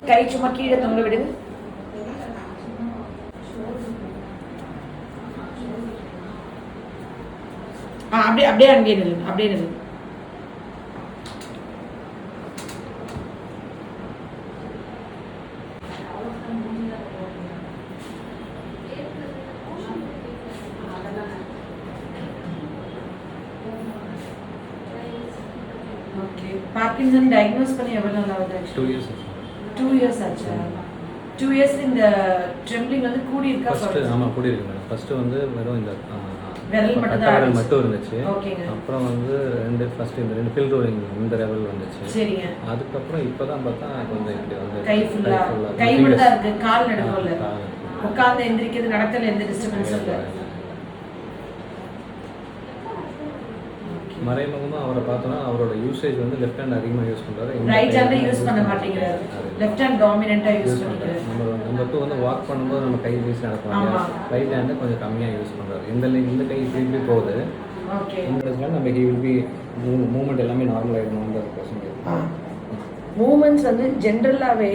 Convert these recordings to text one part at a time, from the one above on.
கை சும்மா கீழே தொங்க விடுங்க. அப்படியே அப்படியே அங்கேயே நில்லுங்க, அப்படியே நில்லுங்க. ஓகே. பார்க்கின்சன் டயக்னோஸ் பண்ணி எவ்வளவு நாள் ஆகுது? 2 years. 2 years ஆச்சு. 2 years இந்த ட்ரெம்ப்லிங் வந்து கூடி இருக்கா? ஃபர்ஸ்ட் ஆமா கூடி இருக்கு மேடம். ஃபர்ஸ்ட் வந்து வெறும் இந்த விரல் மட்டும் இருந்துச்சு. ஓகேங்க. அப்புறம் வந்து ஃபர்ஸ்ட் இந்த 2 ஃபில் ரோலிங் இந்த லெவல் வந்துச்சு. சரிங்க. அதுக்கப்புறம் இப்போதான் பார்த்தா கொஞ்சம் இப்படி வந்து கை ஃபுல்லா கை மட்டும் தான் இருக்கு, கால் நடுவுல உட்கார்ந்து எந்திரிக்கிறது நடக்கல, எந்த டிஸ்டர்பன்ஸும் இல்லை. மறைமுகமாக அவரை பார்த்தோன்னா அவரோட யூசேஜ் வந்து லெஃப்ட் ஹேண்ட் அதிகமாக யூஸ் பண்ணுறாரு, ரைட் ஹேண்ட் யூஸ் பண்ண மாட்டேங்கிறாரு, லெஃப்ட் ஹேண்ட் டாமினன்ட்டாக யூஸ் பண்ணிக்கிறாரு. நம்ம வந்து வாக் பண்ணும்போது நம்ம கை வீசி நடப்பாங்க, ரைட் ஹேண்டு கொஞ்சம் கம்மியாக யூஸ் பண்ணுறாரு. இந்த கை இப்படி போகுது. ஓகே. இந்த நம்ம ஹி வில் பி மூவ்மெண்ட் எல்லாமே நார்மல் ஆகிடும். மூமெண்ட்ஸ் வந்து ஜென்ரலாகவே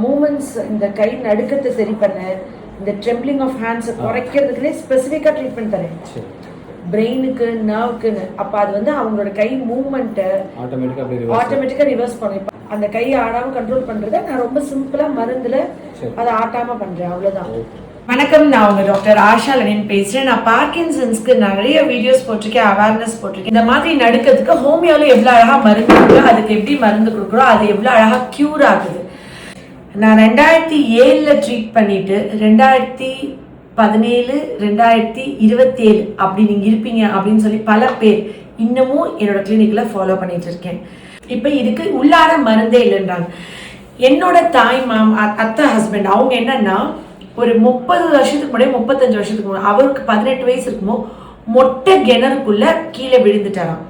மூமெண்ட்ஸ் இந்த கை நடுக்கத்தை சரி பண்ண, இந்த ட்ரெம்ப்ளிங் ஆஃப் ஹேண்ட்ஸை குறைக்கிறதுக்குனே ஸ்பெசிஃபிக்காக ட்ரீட்மெண்ட் தரேன், பிரெயினுக்கு நர்வுக்குன்னு. அப்போ அது வந்து அவங்களோட கை மூவ்மெண்ட்டை ஆட்டோமேட்டிக்காக ரிவர்ஸ் பண்ணும். இப்போ அந்த கையை ஆடாமல் கண்ட்ரோல் பண்ணுறத நான் ரொம்ப சிம்பிளாக மருந்தில் அதை ஆட்டாமல் பண்ணுறேன், அவ்வளோதான். வணக்கம், நான் உங்க டாக்டர் ஆஷா லெனின் பேசுறேன். நான் பார்க்கின்சன்ஸ்க்கு நிறைய வீடியோஸ் போட்டிருக்கேன், அவேர்னஸ் போட்டிருக்கேன். இந்த மாதிரி நடுக்கிறதுக்கு ஹோமியோல எவ்வளோ அழகா மருந்து கொடுக்குறோம், அதுக்கு எப்படி மருந்து கொடுக்குறோம், அது எவ்வளோ அழகா கியூர் ஆகுது. நான் 2007 ட்ரீட் பண்ணிட்டு 2017 2027 அப்படி நீங்க இருப்பீங்க அப்படின்னு சொல்லி பல பேர் இன்னமும் என்னோட கிளினிக்ல ஃபாலோ பண்ணிட்டு இருக்கேன். இப்ப இதுக்கு உள்ளார மருந்தே இல்லைன்றாங்க. என்னோட தாய் மாம் அத்தை ஹஸ்பண்ட் அவங்க என்னன்னா ஒரு 30 வருஷத்துக்கு முன்னாடி 35 வருஷத்துக்கு முன்னாடி அவருக்கு 18 வயசு இருக்கும்போது மொட்டை கிணறுக்குள்ள கீழே விழுந்துட்டாராம்.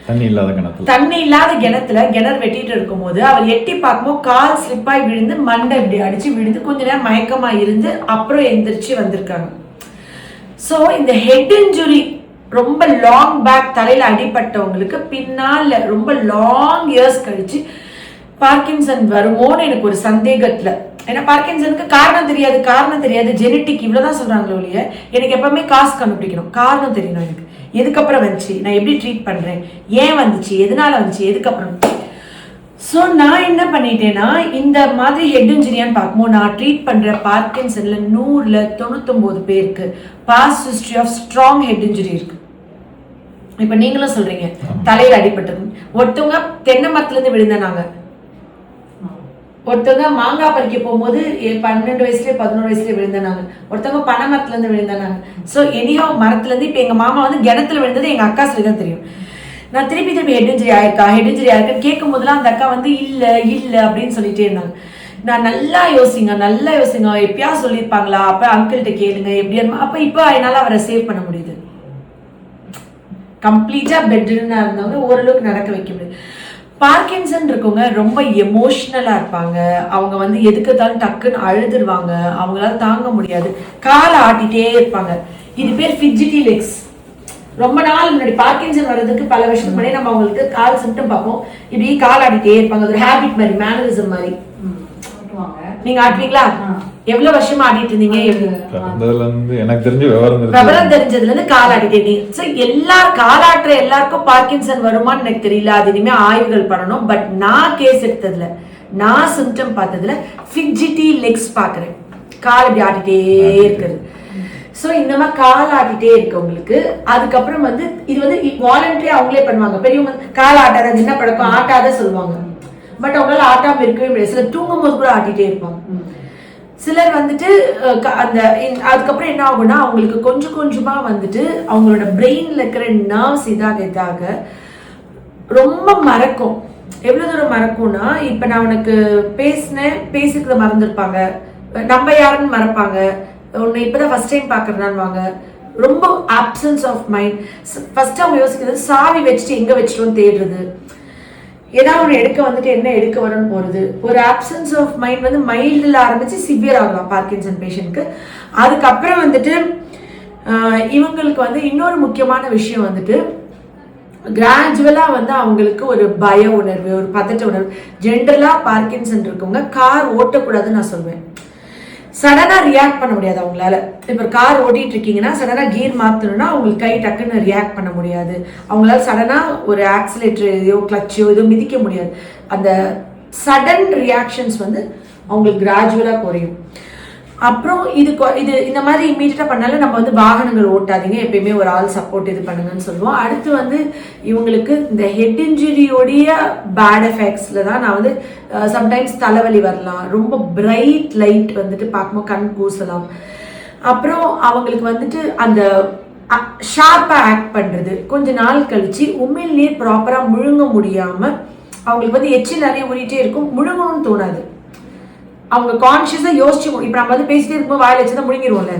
தண்ணி இல்லாத கிணறு வெட்டிட்டு இருக்கும் போது அவர் எட்டி பார்க்கும்போது கால் ஸ்லிப்பாய் விழுந்து மண்டை இப்படி அடிச்சு விழுந்து கொஞ்ச நேரம் மயக்கமா இருந்து அப்புறம் எந்திரிச்சு வந்திருக்காங்க. சோ இந்த ஹெட் இன்ஜுரி ரொம்ப லாங் பேக் தலையில அடிபட்டவங்களுக்கு பின்னால ரொம்ப லாங் இயர்ஸ் கழிச்சு பார்க்கின்சன் வருமோன்னு எனக்கு ஒரு சந்தேகத்துல. ஏன்னா பார்க்கின்சனுக்கு காரணம் தெரியாது ஜெனட்டிக் இவ்வளவுதான் சொல்றாங்களோ இல்லையா. எனக்கு எப்பவுமே காசு கண்டுபிடிக்கணும், காரணம் தெரியணும் எனக்கு. எதுக்கப்புறம் வந்துச்சு, நான் எப்படி ட்ரீட் பண்றேன், ஏன் வந்துச்சு, எதனால வந்துச்சு, எதுக்கப்புறம். ஸோ நான் என்ன பண்ணிட்டேன்னா இந்த மாதிரி ஹெட் இன்ஜுரியான்னு பார்க்கும்போது நான் ட்ரீட் பண்ற பார்க்கின்சன்ல 100ல் 99 பேருக்கு past history of strong head injury இருக்கு. இப்ப நீங்களும் சொல்றீங்க தலையில அடிபட்டது. ஒருத்தவங்க தென்னை மரத்துல இருந்து விழுந்தாங்க, ஒருத்தவங்க மாங்காய் பறிக்க போகும்போது 12 வயசுல 11 வயசுல விழுந்தாங்க, ஒருத்தவங்க பனை மரத்துல இருந்து விழுந்தாங்க. ஸோ எனியோ மரத்துல இருந்து இப்ப எங்க மாமா வந்து கிணத்துல விழுந்தது எங்க அக்கா சொல்லி தான் தெரியும். நான் திருப்பி ஹெட் இன்ஜுரி ஆயிருக்கான்னு கேட்கும் போதெல்லாம் அந்த அக்கா வந்து இல்ல அப்படின்னு சொல்லிட்டே இருந்தாங்க. நான் நல்லா யோசிங்க எப்பயா சொல்லியிருப்பாங்களா, அப்ப அங்கிள்கிட்ட கேளுங்க எப்படி. அப்ப இப்ப அதனால அவரை சேவ் பண்ண முடியுது. கம்ப்ளீட்டா பெட்னா இருந்தவங்க ஓரளவுக்கு நடக்க வைக்க முடியுது. பார்க்கின்சன் இருக்கவங்க ரொம்ப எமோஷனலா இருப்பாங்க, அவங்க வந்து எதுக்குத்தாலும் டக்குன்னு அழுதுருவாங்க, அவங்களால தாங்க முடியாது, காலை ஆட்டிட்டே இருப்பாங்க. இது பேர் ஃபிட்ஜிட்டி லெக்ஸ். ரொம்ப நாள் முன்னாடி பார்க்கின்சன் வர்றதுக்கு பல வருஷத்துக்கு முன்னாடி நம்ம அவங்களுக்கு கால் சிம்டம் பார்ப்போம், இப்படி கால் ஆட்டிட்டே இருப்பாங்க, ஒரு ஹேபிட் மாதிரி, மேனரிசம் மாதிரி. நீங்க ஆட்டுவீங்களா? எவ்வளவு வருஷமா ஆடிட்டு இருந்தீங்க? எனக்கு தெரிஞ்சு விவரம் தெரிஞ்சதுல இருந்து கால் ஆடிட்டே இருந்தீங்க. காலாட்டுற எல்லாருக்கும் பார்க்கின்சன் வருமானு எனக்கு தெரியல, அது இனிமே ஆய்வுகள் பண்ணணும். பட் நான் கேஸ் எடுத்ததுல, நான் சிம்டம் பார்த்ததுல ஃபிட்ஜிட்டி லெக்ஸ் பாக்குறேன், கால் இப்படி ஆட்டிட்டே இருக்கிறது. ஸோ இந்த மாதிரி கால் ஆட்டிட்டே இருக்கவங்களுக்கு அதுக்கப்புறம் வந்து இது வந்து வாலண்டரியா அவங்களே பண்ணுவாங்க. பெரியவங்க கால் ஆட்டாத என்ன பழக்கம், ஆட்டாத சொல்லுவாங்க. பட் அவங்களால ஆட்டாம இருக்கவே முடியாது. சிலர் தூங்கும் போது கூட ஆட்டிட்டே இருப்பாங்க. சிலர் வந்துட்டு அந்த அதுக்கப்புறம் என்ன ஆகும்னா அவங்களுக்கு கொஞ்சம் கொஞ்சமா வந்துட்டு அவங்களோட பிரெயின்ல இருக்கிற நர்வ்ஸ் இதாக ரொம்ப மறக்கும். எவ்வளவு தூரம் மறக்கும்னா, இப்ப நான் உனக்கு பேசிக்கிறத மறந்துருப்பாங்க, நம்ம யாருன்னு மறப்பாங்க, உன்னை இப்பதான் ஃபர்ஸ்ட் டைம் பாக்குறதான்னு ரொம்ப ஆப்சன்ஸ் ஆஃப் மைண்ட். ஃபர்ஸ்ட் அவங்க யோசிக்கிறது சாவி வச்சுட்டு எங்க வச்சிட்டோம் தேடுறது, ஏதாவது ஒன்று எடுக்க வந்துட்டு என்ன எடுக்க வரணும்னு போறது. ஒரு ஆப்சன்ஸ் ஆஃப் மைண்ட் வந்து மைல்டில் ஆரம்பிச்சு சிவியர் ஆகலாம் பார்க்கின்சன் பேஷண்ட்க்கு. அதுக்கப்புறம் வந்துட்டு இவங்களுக்கு வந்து இன்னொரு முக்கியமான விஷயம் வந்துட்டு கிராஜுவலாக வந்து அவங்களுக்கு ஒரு பய உணர்வு, ஒரு பதட்ட உணர்வு. ஜென்ரலாக பார்க்கின்சன் இருக்கவங்க கார் ஓட்டக்கூடாதுன்னு நான் சொல்வேன். சடனாக ரியாக்ட் பண்ண முடியாது அவங்களால. இப்போ கார் ஓட்டிகிட்டு இருக்கீங்கன்னா சடனாக கியர் மாற்றணும்னா அவங்களுக்கு கை டக்குன்னு ரியாக்ட் பண்ண முடியாது. அவங்களால சடனாக ஒரு ஆக்சிலேட்டரையோ கிளச்சோ இதோ மிதிக்க முடியாது. அந்த சடன் ரியாக்ஷன்ஸ் வந்து அவங்களுக்கு கிராஜுவலாக குறையும். அப்புறம் இது இந்த மாதிரி இம்மீடியட்டாக பண்ணாலும் நம்ம வந்து வாகனங்கள் ஓட்டாதீங்க, எப்பயுமே ஒரு ஆள் சப்போர்ட் இது பண்ணுங்கன்னு சொல்லுவோம். அடுத்து வந்து இவங்களுக்கு இந்த ஹெட் இன்ஜுரியோடைய பேட் எஃபெக்ட்ஸில் தான் நான் வந்து சம்டைம்ஸ் தலைவலி வரலாம், ரொம்ப பிரைட் லைட் வந்துட்டு பார்க்கும்போது கண் கூசலாம். அப்புறம் அவங்களுக்கு வந்துட்டு அந்த ஷார்ப்பாக ஆக்ட் பண்ணுறது, கொஞ்ச நாள் கழித்து உமிழ்நீர் ப்ராப்பராக முழுங்க முடியாமல் அவங்களுக்கு வந்து எச்சி நிறைய ஊறிட்டே இருக்கும், முழுங்கணும்னு தோணாது. அவங்க கான்ஷியஸாக யோசிச்சு, இப்போ நம்ம வந்து பேசிட்டே இருக்கும்போது வாயில் வச்சு தான் முழுங்கிடுவோம்ல,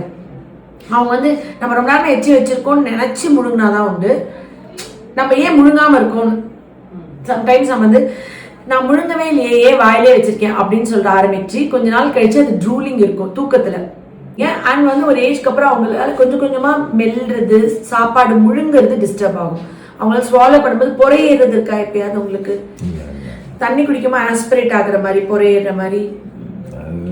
அவங்க வந்து நம்ம ரொம்ப நேரம் எச்சி வச்சிருக்கோம்னு நினச்சி முழுங்கினாதான் உண்டு. நம்ம ஏன் முழுங்காமல் இருக்கோம், சம்டைம்ஸ் நம்ம வந்து நான் முழுங்கவே இல்லையே வாயிலே வச்சிருக்கேன் அப்படின்னு சொல்லிட்டு ஆரம்பிச்சு கொஞ்ச நாள் கழிச்சு அது ட்ரூலிங் இருக்கும் தூக்கத்தில். ஏன் அண்ட் வந்து ஒரு ஏஜ்க்கு அப்புறம் அவங்களால கொஞ்சம் கொஞ்சமாக மெல்றது, சாப்பாடு முழுங்கிறது டிஸ்டர்ப் ஆகும். அவங்களால ஸ்வாலோ பண்ணும்போது பொறையேறது இருக்கா எப்பயாவது உங்களுக்கு? தண்ணி குடிக்காம ஆஸ்பிரேட் ஆகுற மாதிரி, பொறையிற மாதிரி,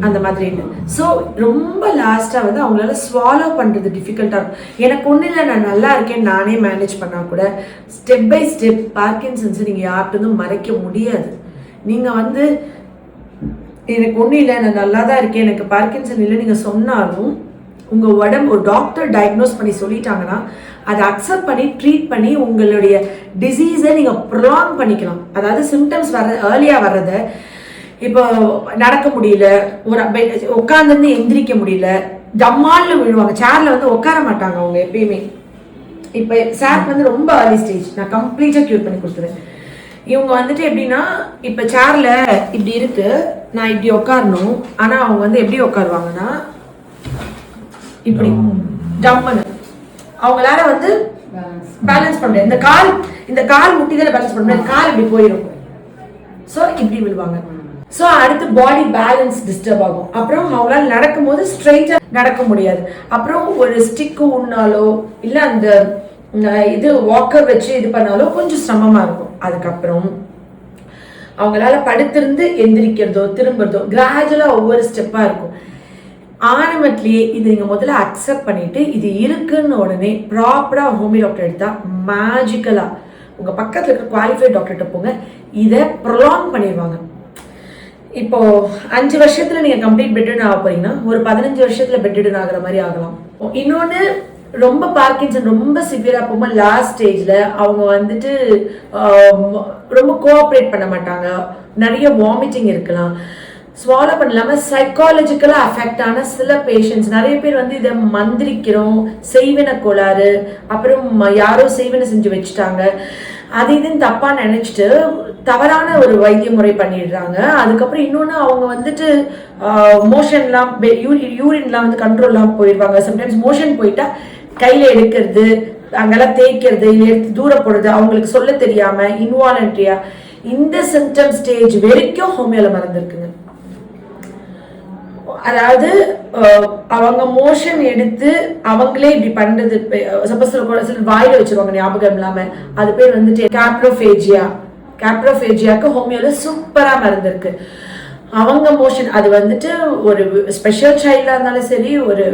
அந்த மாதிரி இல்லை. ஸோ ரொம்ப லாஸ்ட்டாக வந்து அவங்களால ஸ்வாலோ பண்ணுறது டிஃபிகல்ட்டாக இருக்கும். எனக்கு ஒன்றும் இல்லை, நான் நல்லா இருக்கேன் நானே மேனேஜ் பண்ணால் கூட ஸ்டெப் பை ஸ்டெப் பார்க்கின்சன்ஸை நீங்கள் யார்கிட்டும் மறைக்க முடியாது. நீங்கள் வந்து எனக்கு ஒன்றும் இல்லை, நான் நல்லா தான் இருக்கேன், எனக்கு பார்க்கின்சன் இல்லை நீங்கள் சொன்னாலும் உங்கள் உடம்பு ஒரு டாக்டர் டயக்னோஸ் பண்ணி சொல்லிட்டாங்கன்னா அதை அக்செப்ட் பண்ணி ட்ரீட் பண்ணி உங்களுடைய டிசீஸை நீங்கள் ப்ரொலாங் பண்ணிக்கலாம். அதாவது சிம்டம்ஸ் ஏர்லியாக வர்றதை, இப்போ நடக்க முடியல, ஒரு உட்காந்துருந்து எந்திரிக்க முடியல, ஜம்மால்னு விழுவாங்க, சேர்ல வந்து உட்கார மாட்டாங்க அவங்க எப்பயுமே. இப்போ சார் வந்து ரொம்ப ஏர்லி ஸ்டேஜ், நான் கம்ப்ளீட்டாக க்யூர் பண்ணி கொடுத்துருவேன். இவங்க வந்துட்டு எப்படின்னா, இப்போ சேர்ல இப்படி இருக்கு, நான் இப்படி உட்காரணும், ஆனால் அவங்க வந்து எப்படி உட்காருவாங்கன்னா இப்படி ஜம்முன்னு, அவங்களால வந்து பேலன்ஸ் பண்ண முடியாது. இந்த கால் முட்டி தான் பேலன்ஸ் பண்ண முடியாது, கால் இப்படி போயிடும். ஸோ இப்படி விழுவாங்க. ஸோ அடுத்து பாடி பேலன்ஸ் டிஸ்டர்ப் ஆகும். அப்புறம் அவங்களால நடக்கும்போது ஸ்ட்ரைட்டாக நடக்க முடியாது. அப்புறம் ஒரு ஸ்டிக்கு உண்ணாலோ இல்லை அந்த இது வாக்கர் வச்சு இது பண்ணாலோ கொஞ்சம் சிரமமாக இருக்கும். அதுக்கப்புறம் அவங்களால படுத்திருந்து எந்திரிக்கிறதோ திரும்புறதோ கிராஜுவலாக ஒவ்வொரு ஸ்டெப்பாக இருக்கும். ஆரம்பத்திலேயே இது நீங்கள் முதல்ல அக்செப்ட் பண்ணிட்டு இது இருக்குன்னு உடனே ப்ராப்பராக ஹோமியோ டாக்டர் எடுத்தால் மேஜிக்கலாக உங்கள் பக்கத்தில் இருக்க குவாலிஃபைட் டாக்டர்கிட்ட போங்க, இதை ப்ரொலாங் பண்ணிடுவாங்க. இப்போ 5 வருஷத்துல நீங்க கம்ப்ளீட் பெட்ரிடன் ஆக போறீங்கன்னா ஒரு 15 வருஷத்துல பெட்ரிடன் ஆகுற மாதிரி ஆகலாம். இன்னொன்னு, ரொம்ப பார்க்கின்சன் ரொம்ப சிவியரா போகும்போது லாஸ்ட் ஸ்டேஜ்ல அவங்க வந்துட்டு ரொம்ப கோஆப்ரேட் பண்ண மாட்டாங்க, நிறைய வாமிட்டிங் இருக்கலாம், ஸ்வாலோ பண்ணலாம சைக்காலஜிக்கலா அஃபெக்ட் ஆன சில பேஷண்ட்ஸ். நிறைய பேர் வந்து இதை மந்திரிக்கிறோம், செய்வின கோளாறு, அப்புறம் யாரோ செய்வினை செஞ்சு வச்சுட்டாங்க, அது இதுன்னு தப்பா நினைச்சிட்டு தவறான ஒரு வைத்திய முறை பண்ணிடுறாங்க. அதுக்கப்புறம் இன்னொன்று, அவங்க வந்துட்டு மோஷன்லாம் யூரின்லாம் வந்து கண்ட்ரோல்லாம் போயிடுவாங்க. சம்டைம்ஸ் மோஷன் போயிட்டா கையில் எடுக்கிறது, அங்கெல்லாம் தேய்க்கிறது, இல்லை எடுத்து தூர போடுறது அவங்களுக்கு சொல்ல தெரியாம இன்வாலண்ட்ரியா. இந்த சிம்டம் ஸ்டேஜ் வரைக்கும் ஹோமியோல மருந்து இருக்குங்க. அதாவது அவங்க மோஷன் எடுத்து அவங்களே இப்படி பண்றது, சப்போஸ் சில வாயில வச்சிருவாங்க ஞாபகம் இல்லாம, அது பேர் வந்துட்டு கேப்ரோஃபேஜியாக்கு ஹோமியோல சூப்பரா மருந்து இருக்கு. அவங்க மோஷன் அது வந்துட்டு ஒரு ஸ்பெஷல் சைல்டா இருந்தாலும் சரி, ஒரு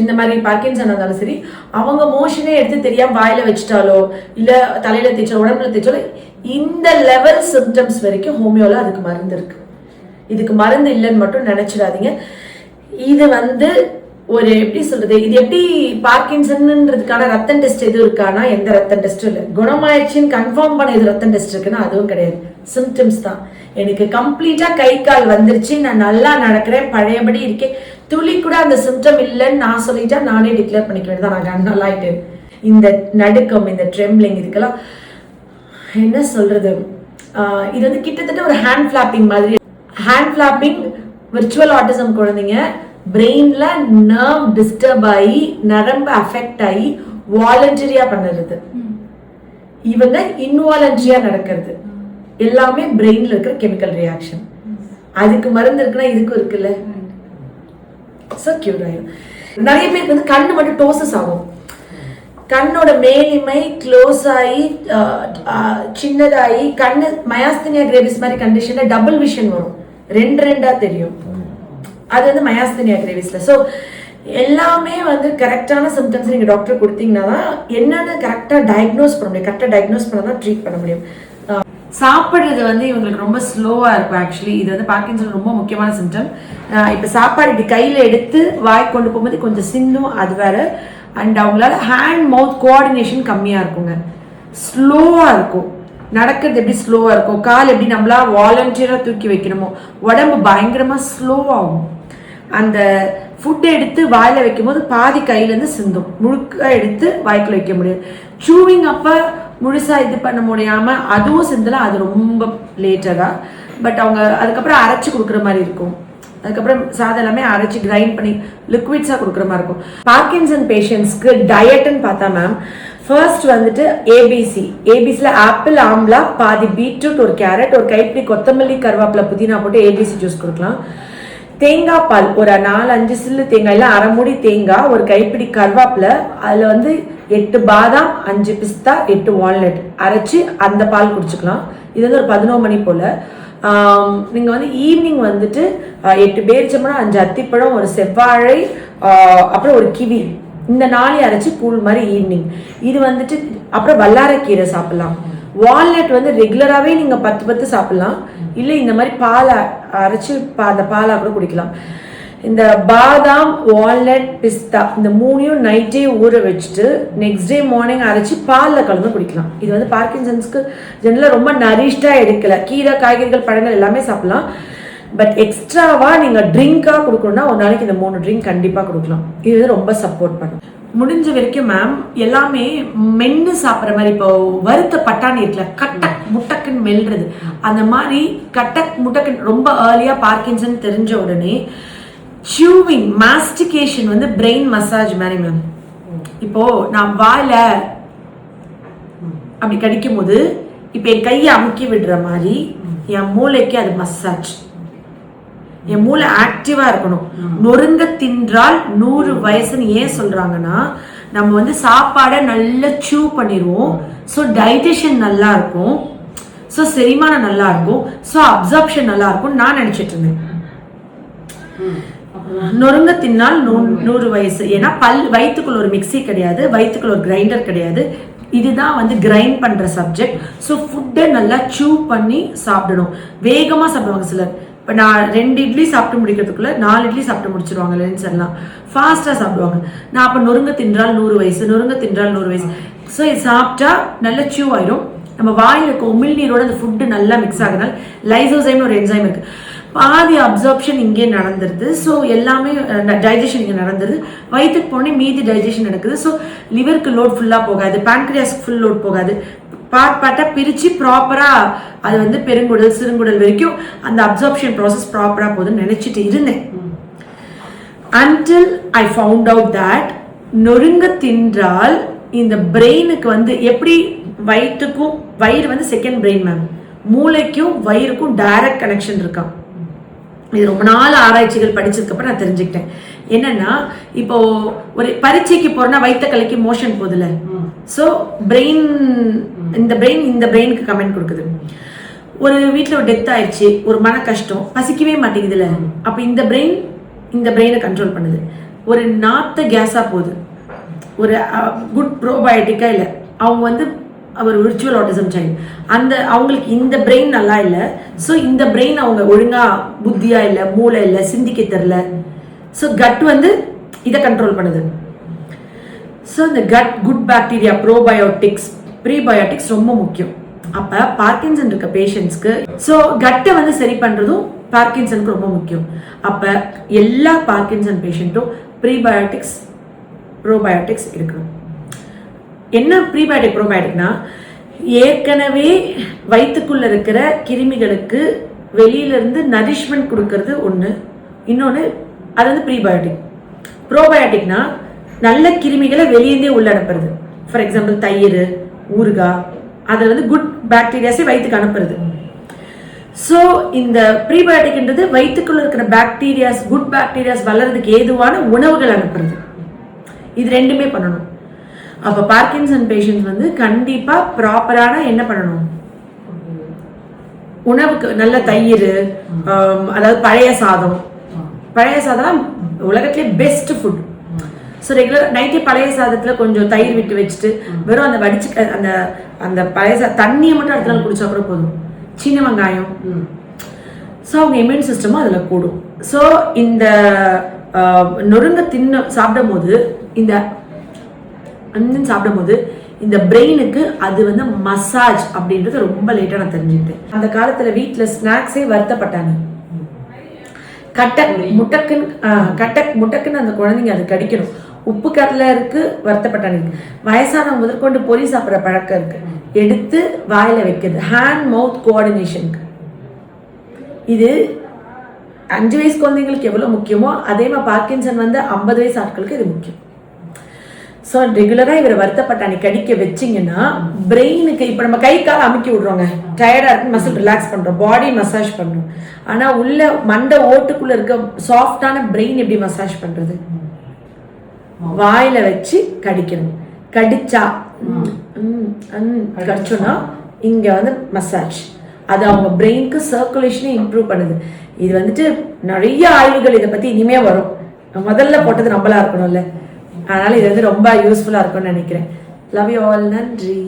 இந்த மாதிரி பார்க்கின்சன் இருந்தாலும் சரி, அவங்க மோஷனே எடுத்து தெரியாம வாயில வச்சுட்டாலோ இல்ல தலையில தேய்ச்சாலோ உடம்புல தேய்ச்சாலோ இந்த லெவல் சிம்டம்ஸ் வரைக்கும் ஹோமியோல அதுக்கு மருந்து இருக்கு. இதுக்கு மருந்து இல்லைன்னு மட்டும் நினைச்சிடாதீங்க. இது வந்து ஒரு எப்படி சொல்றது, இது எப்படி பார்க்கின்சன்ன்றதுக்கான ரத்தம் டெஸ்ட் எதுவும் இருக்கானா எந்த ரத்தம் டெஸ்டும் இல்லை. குணமாயிடுச்சுன்னு கன்ஃபார்ம் பண்ண இது ரத்தம் டெஸ்ட் இருக்குன்னா அதுவும் கிடையாது. சிம்டம்ஸ் தான். எனக்கு கம்ப்ளீட்டா கை கால் வந்துருச்சு, நான் நல்லா நடக்கிறேன், பழையபடி இருக்கேன், துளி கூட அந்த சிம்டம் இல்லைன்னு நான் சொல்லிட்டா நானே டிக்ளேர் பண்ணிக்க வேண்டியதான், நான் நல்லா ஆயிட்டேன். இந்த நடுக்கம், இந்த ட்ரெம்ப்ளிங், இதுக்கெல்லாம் என்ன சொல்றது, இது வந்து கிட்டத்தட்ட ஒரு ஹேண்ட் ஃபிளாப்பிங் மாதிரி. ஹேண்ட் ஃபிளாப்பிங் விர்ச்சுவல் ஆட்டிசம் குழந்தைங்க பிரெயின்ல நர்வ் டிஸ்டர்ப் ஆகி நரம்பு அஃபெக்ட் ஆகி வாலண்டரியா பண்ணுறது, இவங்க இன்வாலண்டரியா நடக்கிறது. எல்லாமே பிரெயின்ல இருக்கிற கெமிக்கல் ரியாக்ஷன். அதுக்கு மருந்து இருக்குன்னா இதுக்கும் இருக்குல்ல, கியூர் ஆயிடும். நிறைய பேருக்கு வந்து கண்ணு மட்டும் டோசஸ் ஆகும். கண்ணோட மேலிமை க்ளோஸ் ஆகி சின்னதாகி கண்ணு மயாஸ்தீனியா கிரேவிஸ் மாதிரி கண்டிஷன்ல டபுள் விஷன் வரும், ரெண்டா தெரியும். அது வந்து மயாஸ்தீனியா கிரேவிஸ்ல. ஸோ எல்லாமே வந்து கரெக்டான சிம்டம்ஸ் நீங்கள் டாக்டர் கொடுத்தீங்கன்னா தான் என்னென்ன கரெக்டாக டயக்னோஸ் பண்ண முடியும். கரெக்டாக டயக்னோஸ் பண்ண தான் ட்ரீட் பண்ண முடியும். சாப்பிட்றது வந்து இவங்களுக்கு ரொம்ப ஸ்லோவாக இருக்கும். ஆக்சுவலி இது வந்து பார்க்கின்சன் ரொம்ப முக்கியமான சிம்டம். இப்போ சாப்பாடு இப்படி கையில் எடுத்து வாய் கொண்டு போகும்போது கொஞ்சம் சிந்தும், அது வேற. அண்ட் அவங்களால ஹேண்ட் மவுத் கோஆர்டினேஷன் கம்மியாக இருக்குங்க, ஸ்லோவாக இருக்கும். நடக்கிறது எப்படி ஸ்லோவாக இருக்கும், கால் எப்படி நம்மளா வாலண்டியராக தூக்கி வைக்கணுமோ உடம்பு பயங்கரமாக ஸ்லோவாகும். அந்த ஃபுட்டை எடுத்து வாயில் வைக்கும் போது பாதி கையிலேருந்து சிந்தும், முழுக்க எடுத்து வாய்க்குள்ள வைக்க முடியாது. சூவிங் அப்போ முழுசாக இது பண்ண முடியாமல் அதுவும் சிந்தலாம், அது ரொம்ப லேட்டாக. பட் அவங்க அதுக்கப்புறம் அரைச்சி கொடுக்குற மாதிரி இருக்கும். அதுக்கப்புறம் சாதம் எல்லாமே அரைச்சி கிரைண்ட் பண்ணி லிக்விட்ஸாக கொடுக்குற மாதிரி இருக்கும். பார்க்கின்சன் பேஷண்ட்ஸ்க்கு டயட்னு பார்த்தா மேம், ஃபர்ஸ்ட் வந்துட்டு ஏபிசியில் ஆப்பிள் ஆம்லா, பாதி பீட்ரூட், ஒரு கேரட், ஒரு கைப்பிடி கொத்தமல்லி, கருவேப்பிலை, புதினா போட்டு ஏபிசி ஜூஸ் கொடுக்கலாம். தேங்காய் பால் ஒரு 4-5 சில்லு தேங்காய், இல்லை அரை மூடி தேங்காய், ஒரு கைப்பிடி கருவேப்பிலை, அதில் வந்து 8 பாதாம், 5 பிஸ்தா, 8 வால்நட் அரைச்சி அந்த பால் குடிச்சுக்கலாம். இது வந்து ஒரு 11 மணி போல். நீங்கள் வந்து ஈவினிங் வந்துட்டு 8 பேரிச்சம்பழம், 5 அத்திப்பழம், ஒரு செவ்வாழை, அப்புறம் ஒரு கிவி, இந்த 4 அரைச்சி கூழ் மாதிரி ஈவினிங். இது வந்துட்டு அப்புறம் வல்லாரக்கீரை சாப்பிட்லாம். வால்நட் வந்து ரெகுலராகவே நீங்கள் 10 சாப்பிட்லாம், இல்லை இந்த மாதிரி பாலை அரைச்சி அந்த பாலாக கூட குடிக்கலாம். இந்த பாதாம், வால்நட், பிஸ்தா இந்த 3 நைட்டே ஊற வச்சுட்டு நெக்ஸ்ட் டே மார்னிங் அரைச்சி பாலில் கலந்து குடிக்கலாம். இது வந்து பார்க்கின்சன்ஸ்க்கு ஜெனரலாக ரொம்ப நரிஷ்டாக எடுக்கல. கீரை, காய்கறிகள், பழங்கள் எல்லாமே சாப்பிடலாம். பட் எக்ஸ்ட்ராவாக நீங்கள் ட்ரிங்காக கொடுக்கணும்னா ஒரு நாளைக்கு இந்த 3 ட்ரிங்க் கண்டிப்பாக கொடுக்கலாம். இது வந்து ரொம்ப சப்போர்ட் பண்ணும். முடிஞ்ச வரைக்கும் மேம் எல்லாமே மென்று சாப்பிட்ற மாதிரி, இப்போ வறுத்த பட்டாணி இருக்குல்ல, கட்டக் முட்டக்குன்னு மெல்றது, அந்த மாதிரி கட்டக் முட்டக்குன்னு ரொம்ப ஏர்லியாக பார்க்கின்சன் தெரிஞ்ச உடனே சூவிங் மாஸ்டிகேஷன் வந்து பிரெயின் மசாஜ் மாதிரி மேம். இப்போ நான் வாயில அப்படி கடிக்கும் போது இப்போ என் கையை அமுக்கி விடுற மாதிரி என் மூளைக்கு அது மசாஜ். என் மூளை ஆக்டிவா இருக்கணும். நொறுங்க தின்றால் 100 வயசுன்னு ஏன் சொல்றாங்கன்னா, நம்ம வந்து சாப்பாடை நல்லா சூ பண்ணிடுவோம். ஸோ டைஜஷன் நல்லா இருக்கும், ஸோ செரிமானம் நல்லா இருக்கும், ஸோ அப்சார்ப்ஷன் நல்லா இருக்கும் நான் நினைச்சிட்டு இருந்தேன். நொறுங்க தின்னால் 100 வயசு. ஏன்னா வயிற்றுக்குள்ள ஒரு மிக்சி கிடையாது, வயிற்றுக்குள்ள ஒரு கிரைண்டர் கிடையாது. இதுதான் வந்து கிரைண்ட் பண்ற சப்ஜெக்ட். ஸோ ஃபுட்டை நல்லா சூ பண்ணி சாப்பிடணும். வேகமா சாப்பிடுவாங்க சிலர். இப்போ நான் 2 இட்லி சாப்பிட்டு முடிக்கிறதுக்குள்ள 4 இட்லி சாப்பிட்டு முடிச்சிருவாங்க. லென்ஸ் எல்லாம் ஃபாஸ்ட்டாக சாப்பிடுவாங்க. நான் அப்போ நொறுங்க தின்றால் 100 வயசு, நொறுங்க தின்றால் 100 வயசு. ஸோ இது சாப்பிட்டா நல்லா சூ ஆயிடும். நம்ம வாயில் இருக்க உமிழ்நீரோட அந்த ஃபுட்டு நல்லா மிக்ஸ் ஆகுறதுனால லைசோசைம்னு ஒரு என்சைம் இருக்கு, பாதி அப்சார்ப்ஷன் இங்கே நடந்துருது. ஸோ எல்லாமே டைஜஷன் இங்கே நடந்துருது. வயிற்றுக்கு போனே மீதி டைஜஷன் நடக்குது. ஸோ லிவருக்கு லோட் ஃபுல்லாக போகாது, பேன்க்ரியாஸ்க்கு ஃபுல் லோட் போகாது. பார்ட்டாக பிரித்து ப்ராப்பராக அது வந்து பெருங்குடல், சிறுங்குடல் வரைக்கும் அந்த அப்சார்ப்ஷன் ப்ராசஸ் ப்ராப்பராக போகுதுன்னு நினச்சிட்டு இருந்தேன். Until I found out that நொறுங்க தின்றால் இந்த பிரெயினுக்கு வந்து எப்படி வயிற்றுக்கும், வயிறு வந்து செகண்ட் பிரெயின் மேம், மூளைக்கும் வயிறுக்கும் டைரக்ட் கனெக்ஷன் இருக்கான். இது ரொம்ப நாள் ஆராய்ச்சிகள் படிச்சதுக்கப்புறம் நான் தெரிஞ்சுக்கிட்டேன். என்னன்னா, இப்போ ஒரு பரீட்சைக்கு போறோம்னா வயிற்ற கலக்கி மோஷன் போகுதுல, ஸோ பிரெயின் இந்த பிரெயினுக்கு கமெண்ட் கொடுக்குது. ஒரு வீட்டில் ஒரு டெத் ஆயிடுச்சு, ஒரு மன கஷ்டம், பசிக்கவே மாட்டேங்குதுல, அப்போ இந்த பிரெயினை கண்ட்ரோல் பண்ணுது. ஒரு நாத்த கேஸாக போகுது, ஒரு குட் ப்ரோபயோட்டிக்கா இல்லை, அவங்க வந்து அவர் விர்ச்சுவல் ஆட்டிசம் சைல்டு, அவங்களுக்கு இந்த பிரெயின் நல்லா இல்லை. ஸோ இந்த பிரெயின் அவங்க ஒழுங்கா புத்தியா இல்லை, மூளை இல்லை, சிந்திக்க தெரில. ஸோ கட் வந்து இதை கண்ட்ரோல் பண்ணுது. ஸோ இந்த cut good bacteria, probiotics, prebiotics ரொம்ப முக்கியம். அப்போ பார்க்கின்சன் இருக்க பேஷண்ட்ஸ்க்கு ஸோ கட்டை வந்து சரி பண்ணுறதும் பார்க்கின்சனுக்கு ரொம்ப முக்கியம். அப்போ எல்லா பார்க்கின்சன் பேஷண்ட்டும் ப்ரீபயோட்டிக்ஸ், ப்ரோபயோட்டிக்ஸ் எடுக்கணும். என்ன ப்ரீபயோட்டிக் ப்ரோபயோட்டிக்னா, ஏற்கனவே வயிற்றுக்குள்ள இருக்கிற கிருமிகளுக்கு வெளியிலேருந்து நரிஷ்மெண்ட் கொடுக்கறது ஒன்று, இன்னொன்று அது வந்து ப்ரீபயோட்டிக். ப்ரோபயோட்டிக்னா நல்ல கிருமிகளை வெளியேந்தே உள்ள அனுப்புறது. ஃபார் எக்ஸாம்பிள் தயிர், ஊறுகாய், அது வந்து குட் பாக்டீரியாஸை வயிற்றுக்கு அனுப்புறது. ஸோ இந்த ப்ரீபயோட்டிக்ன்றது வயிற்றுக்குள்ள இருக்கிற பாக்டீரியாஸ், குட் பாக்டீரியாஸ் வளர்றதுக்கு ஏதுவான உணவுகள் அனுப்புறது. இது ரெண்டுமே பண்ணணும். அப்ப பார்க்கின்சன் பேஷண்ட் வந்து கண்டிப்பா ப்ராப்பரான என்ன பண்ணணும், உணவுக்கு நல்ல தயிர், அதாவது பழைய சாதம் உலகத்திலே பெஸ்ட் ஃபுட். ஸோ ரெகுலர் நைட்டே பழைய சாதத்துல கொஞ்சம் தயிர் விட்டு வச்சுட்டு வெறும் அந்த வடிச்சு அந்த அந்த பழைய தண்ணியை மட்டும் அடுத்த நாள் குடிச்சா கூட போதும். சின்ன வெங்காயம், ஸோ அவங்க இம்யூன் சிஸ்டமும் அதில் கூடும். ஸோ இந்த நொறுங்க சாப்பிடும் போது இந்த பிரெயினுக்கு அது வந்து மசாஜ் அப்படின்றது ரொம்ப லேட்டாக நான் தெரிஞ்சுக்கிட்டேன். அந்த காலத்தில் வீட்டில் ஸ்நாக்ஸே வருத்தப்பட்டாங்க. முட்டக்குன்னு அந்த குழந்தைங்க அது கடிக்கணும். உப்பு கடலை இருக்கு, வருத்தப்பட்டாங்க. வயசானவங்க முதற்கொண்டு பொரி சாப்பிட்ற பழக்கம் இருக்கு, எடுத்து வாயில வைக்கிறது, ஹேண்ட் மவுத் கோஆர்டினேஷனுக்கு. இது 5 வயசு குழந்தைங்களுக்கு எவ்வளவு முக்கியமோ அதே மாதிரி பார்க்கின்சன் வந்து 50 வயசு ஆட்களுக்கு இது முக்கியம். ஸோ ரெகுலரா இவரை வருத்தப்பட்டாணி கடிக்க வச்சிங்கன்னா பிரெயினுக்கு, இப்போ நம்ம கை கால் அமுக்கி விடுறோங்க, டயர்டா இருக்கு, மசில் ரிலாக்ஸ் பண்றோம், பாடி மசாஜ் பண்றோம். ஆனா உள்ள மண்டை ஓட்டுக்குள்ள இருக்க சாஃப்டான பிரெயின் எப்படி மசாஜ் பண்றது? வாயில வச்சு கடிக்கணும். கடிச்சா கடிச்சோன்னா இங்க வந்து மசாஜ், அது அவங்க பிரெயினுக்கு சர்க்குலேஷனை இம்ப்ரூவ் பண்ணுது. இது வந்துட்டு நிறைய ஆய்வுகள் இதை பத்தி இனிமே வரும். முதல்ல போட்டது நம்மளா இருக்கணும்ல, அதனால இது வந்து ரொம்ப யூஸ்ஃபுல்லா இருக்கும்னு நினைக்கிறேன். Love you all. நன்றி.